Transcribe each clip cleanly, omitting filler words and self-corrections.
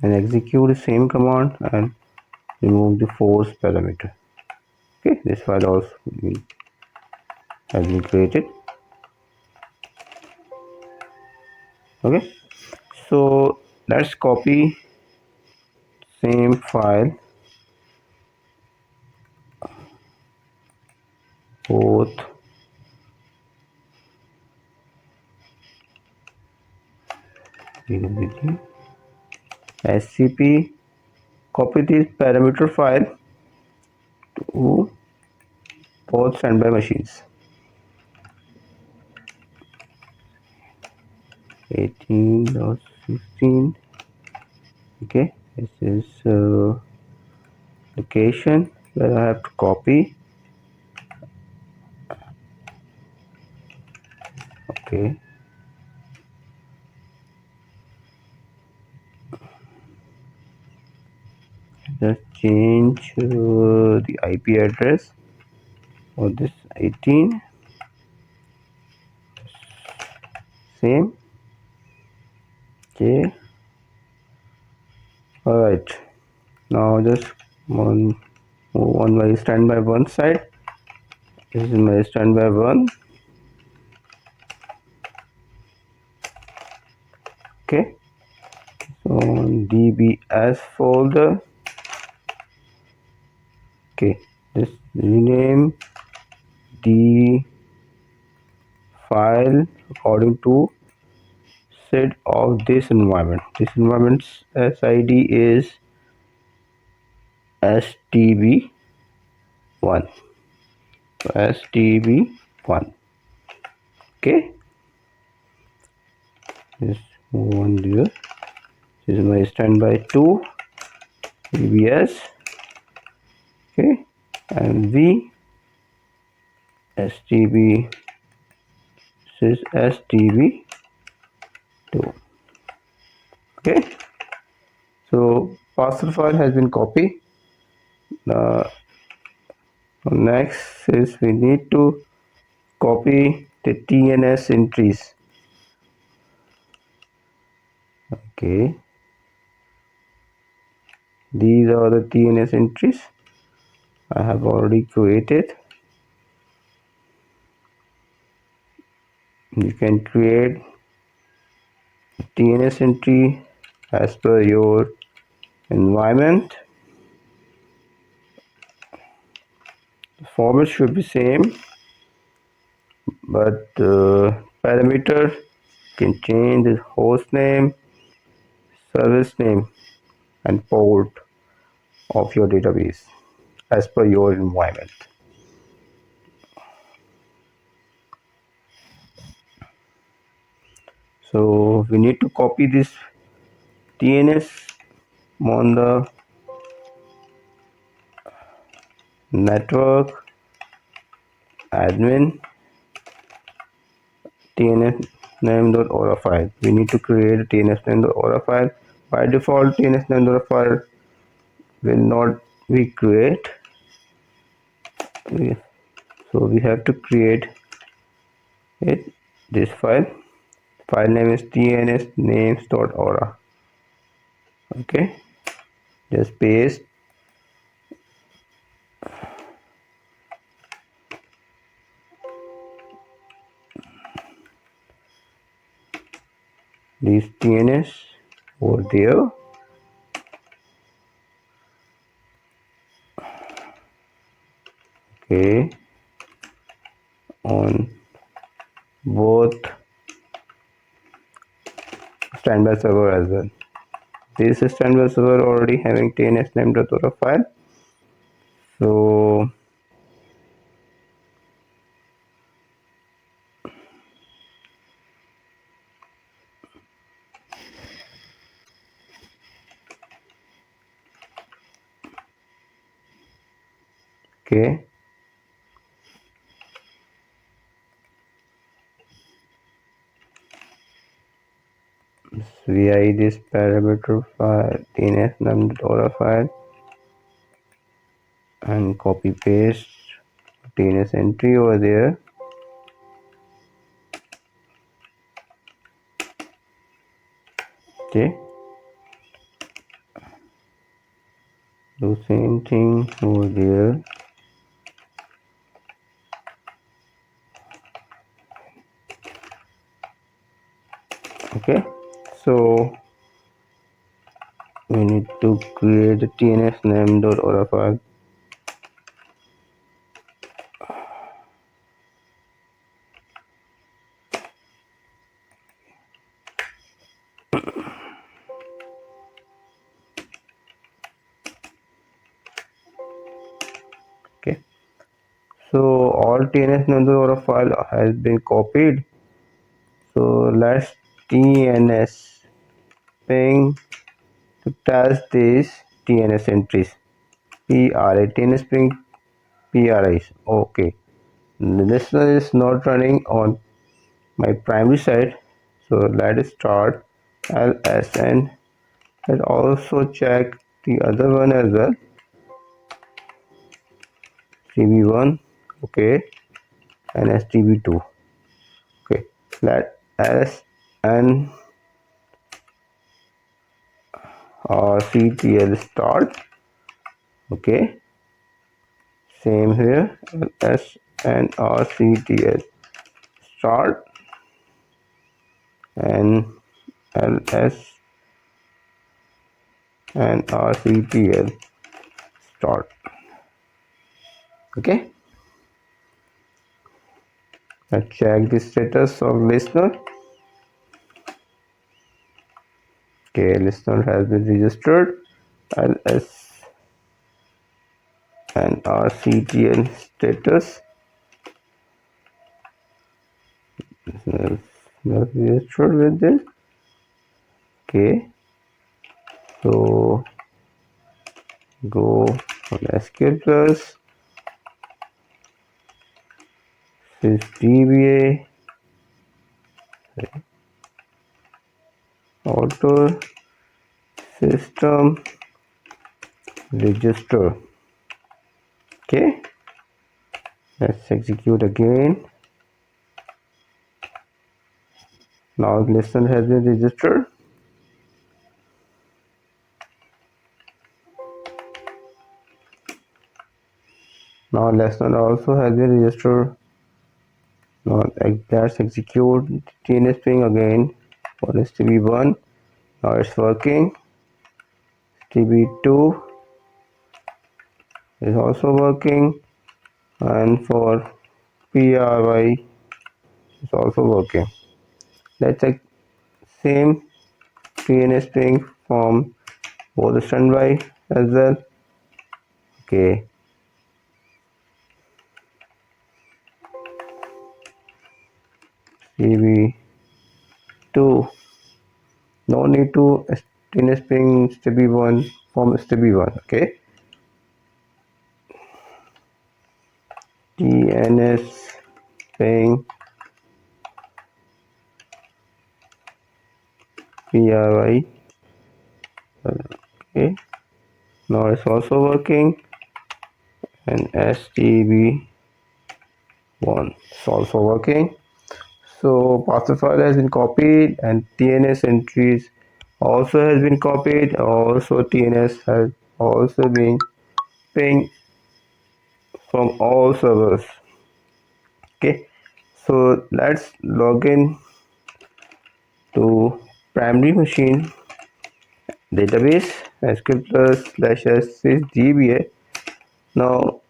and execute the same command and remove the force parameter. Okay, this file also has been created. Okay, so let's copy same file, both scp, copy this parameter file to both standby machines. 18.16. Okay, this is location where I have to copy. Okay, just change the IP address for this 18. Same. Okay, alright, now just move on my standby 1 side. This is my standby 1. Okay, so dbs folder. Okay, just rename the file according to set of this environment. This environment's SID is stb1. stb1. Okay, just move on here. This is my standby 2 dbs. Okay, and v stb, this is stb2. Okay, so parser file has been copied. Next is we need to copy the TNS entries. Okay, these are the TNS entries I have already created. You can create TNS entry as per your environment. The format should be same, but parameter can change the host name, service name, and port of your database as per your environment. So we need to copy this TNS on the network admin TNS name.aura file. We need to create a TNS name.aura file. By default, TNS name.aura file will not be create. So we have to create it. This file name is TNS names.aura. Okay, just paste this TNS over there. Okay, on both standby server as well. This standby server already having TNS name.aura file. So okay, vi this parameter file TNS num.aura file and copy paste TNS entry over there. Okay, do same thing over there. Okay, so we need to create a tns name.aura file. Okay, so all tns name.aura file has been copied. So let's tns ping to test these tns entries. PRA tns ping PRIs. Okay, this one is not running on my primary side, so let us start LSN and also check the other one as well, TB1. Okay, and STB2. Okay, let SN RCTL start. Okay, same here, SN RCTL start, and LS and RCTL start. Okay, let's check the status of listener. Okay, listener has been registered. LS and RCTL status. Not registered with this. Okay, so go on SQL Plus, sysdba, auto system register. Okay, let's execute again. Now listener has been registered. Now listener also has been registered. Now let's execute TNS ping again for STB1. Now it's working. STB2 is also working, and for PRY is also working. Let's check same TNS ping from both standby as well. Okay, CB2, no need to TNS ping STB1 from STB1. Okay, TNS ping PRY. Okay, now it's also working, and STB1 is also working. So parcel file has been copied and TNS entries also has been copied. Also TNS has also been pinged from all servers. Okay, so let's log in to primary machine database SQL plus /s6dba. Now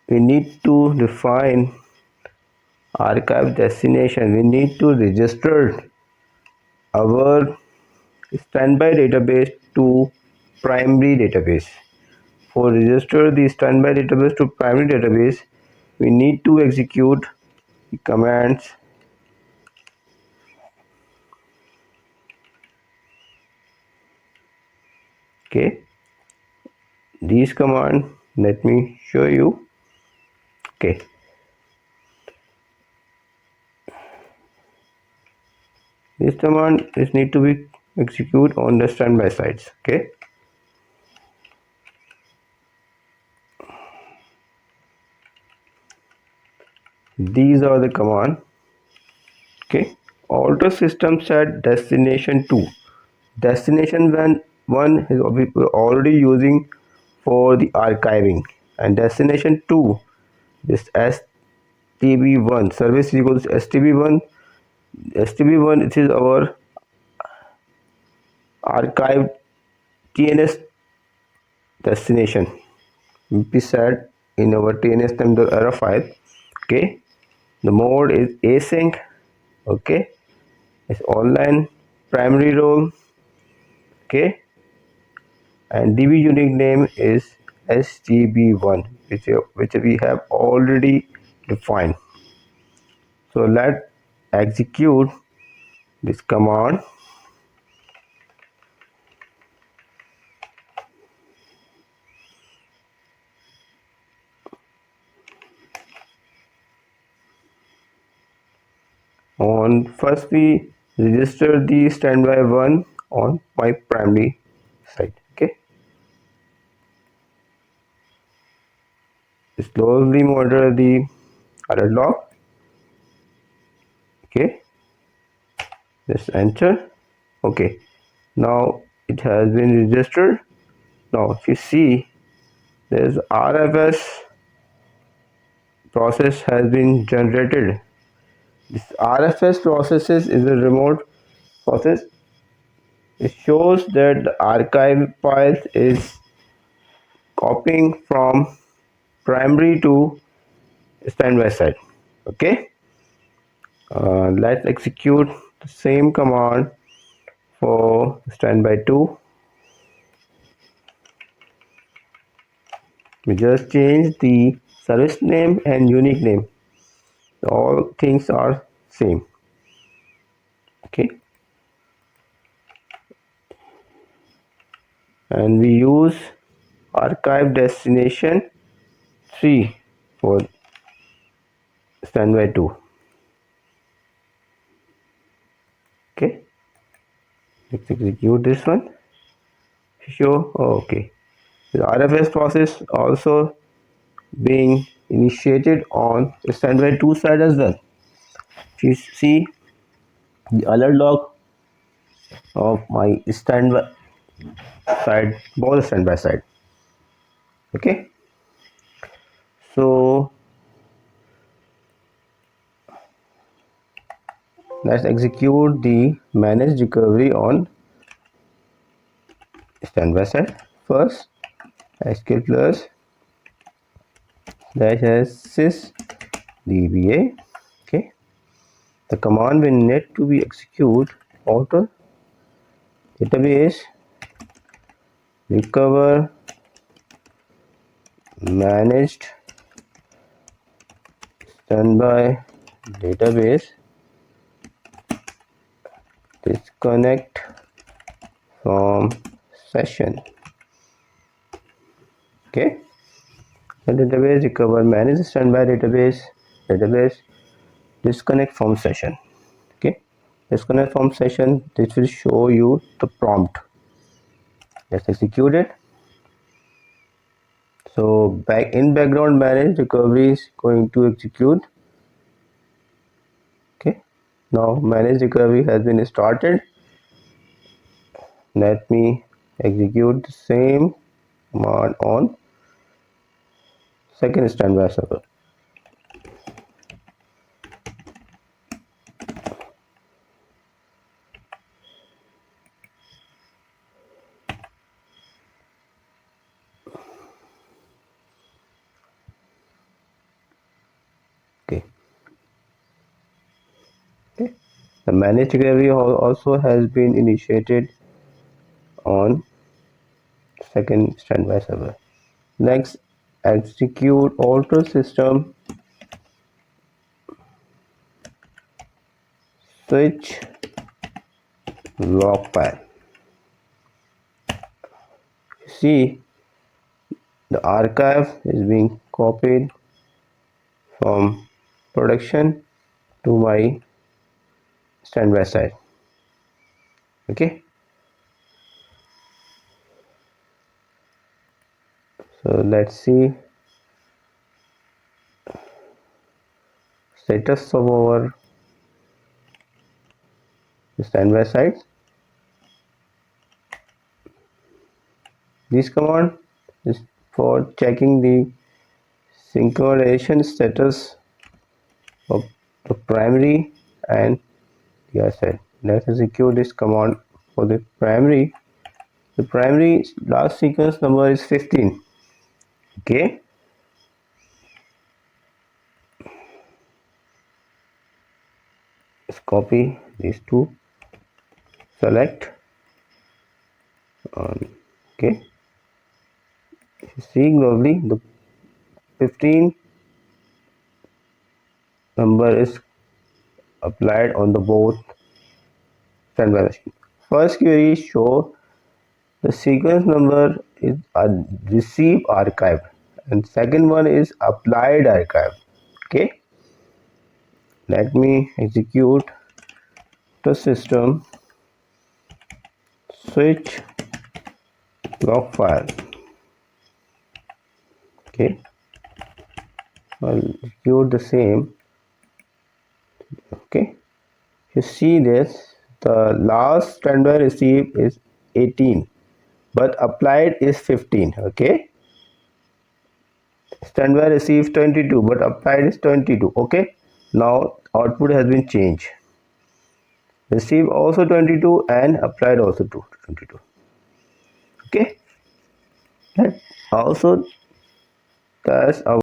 we need to define archive destination. We need to register our standby database to primary database. For register the standby database to primary database, we need to execute the commands okay. These commands, let me show you. Okay, this command is need to be execute on the standby sites. Okay, these are the command. Okay, alter system set destination 2. Destination when one is already using for the archiving, and destination 2, this STB1 service equals STB1. STB1, it is our archived TNS destination. We said in our TNS file. Okay, the mode is async. Okay, it's online primary role. Okay, and DB unique name is STB1, which we have already defined. So let's execute this command. On first we register the standby one on my primary site. Okay, slowly monitor the alert log. Okay, just enter. Okay, now it has been registered. Now if you see, there's RFS process has been generated. This RFS processes is a remote process. It shows that the archive files is copying from primary to standby side. Okay, let's execute the same command for standby 2. We just change the service name and unique name. All things are same. Okay, and we use archive destination 3 for standby 2. Okay, let's execute this one. Show. Okay, the RFS process also being initiated on standby 2 side as well. If you see the alert log of my standby side, both standby side. Okay, so let's execute the manage recovery on standby side. First, SQL plus dash sys dba. Okay, the command will need to be execute auto database recover managed standby database disconnect from session. Okay, the database recover manage standby database disconnect from session. Okay, disconnect from session, this will show you the prompt. Let's execute it. So back in background manage recovery is going to execute. Okay, now manage recovery has been started. Let me execute the same command on second standby server. Okay, the managed recovery also has been initiated on second standby server. Next, execute alter system switch log file. See, the archive is being copied from production to my standby side. Okay, so let's see status of our standby side. This command is for checking the synchronization status of the primary and the asset. Let's execute this command for the primary. The primary last sequence number is 15. Okay. Let's copy these two. Select. Okay. You see closely, the 15 number is applied on the both standby machine. First query show the sequence number is a receive archive and second one is applied archive. Okay, let me execute the system switch log file. Okay, I'll execute the same. Okay, you see this, the last standby receive is 18 but applied is 15. Okay, standby receive 22 but applied is 22. Okay, now output has been changed. Receive also 22 and applied also 22. Okay, that also that's our